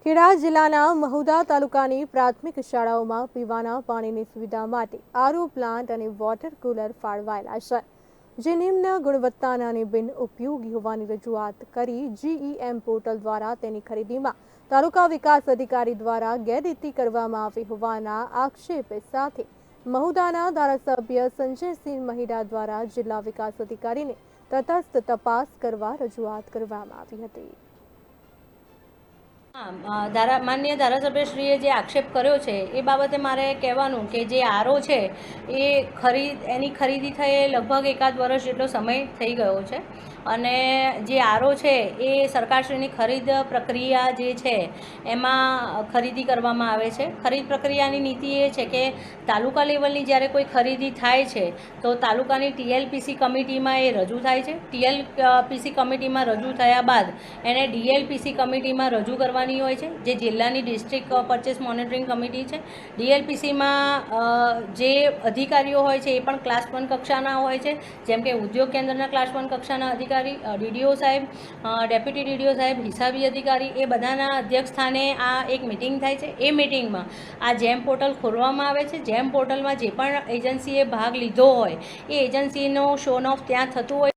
ખેડા જિલ્લાના મહુધા તાલુકાની પ્રાથમિક શાળાઓમાં પીવાના પાણીની સુવિધા માટે આરઓ પ્લાન્ટ અને વોટર કુલર ફાળવાયેલા છે, જે નિમ્ન ગુણવત્તાના અને બિન ઉપયોગી હોવાની રજૂઆત કરી GEM પોર્ટલ દ્વારા તેની ખરીદીમાં તાલુકા વિકાસ અધિકારી દ્વારા ગેરરીતિ કરવામાં આવી હોવાના આક્ષેપ સાથે મહુધાના ધારાસભ્ય સંજયસિંહ મહિડા દ્વારા જિલ્લા વિકાસ અધિકારીને તટસ્થ તપાસ કરવા રજૂઆત કરવામાં આવી હતી। માનનીય ધારાસભ્યશ્રીએ જે આક્ષેપ કર્યો છે એ બાબતે મારે કહેવાનું કે જે આરઓ છે એ એની ખરીદી થયે લગભગ એકાદ વર્ષ જેટલો સમય થઈ ગયો છે અને જે આરઓ છે એ સરકારશ્રીની ખરીદ પ્રક્રિયા જે છે એમાં ખરીદી કરવામાં આવે છે। ખરીદ પ્રક્રિયાની નીતિ એ છે કે તાલુકા લેવલની જ્યારે કોઈ ખરીદી થાય છે તો તાલુકાની TLPC કમિટીમાં એ રજૂ થાય છે। TLPC કમિટીમાં રજૂ થયા બાદ એને DLPC કમિટીમાં રજૂ કરવાની હોય છે, જે જિલ્લાની ડિસ્ટ્રિક્ટ પરચેસ મોનિટરિંગ કમિટી છે। DLPCમાં જે અધિકારીઓ હોય છે એ પણ ક્લાસ 1 કક્ષાના હોય છે, જેમ કે ઉદ્યોગ કેન્દ્રના ક્લાસ 1 કક્ષાના અધિકારી, DDO સાહેબ, ડેપ્યુટી DDO સાહેબ, હિસાબી અધિકારી, એ બધાના અધ્યક્ષ સ્થાને આ એક મિટિંગ થાય છે। એ મિટિંગમાં આ GEM પોર્ટલ ખોલવામાં આવે છે। GEM પોર્ટલમાં જે પણ એજન્સીએ ભાગ લીધો હોય એ એજન્સીનો શોન ઓફ ત્યાં થતું હોય।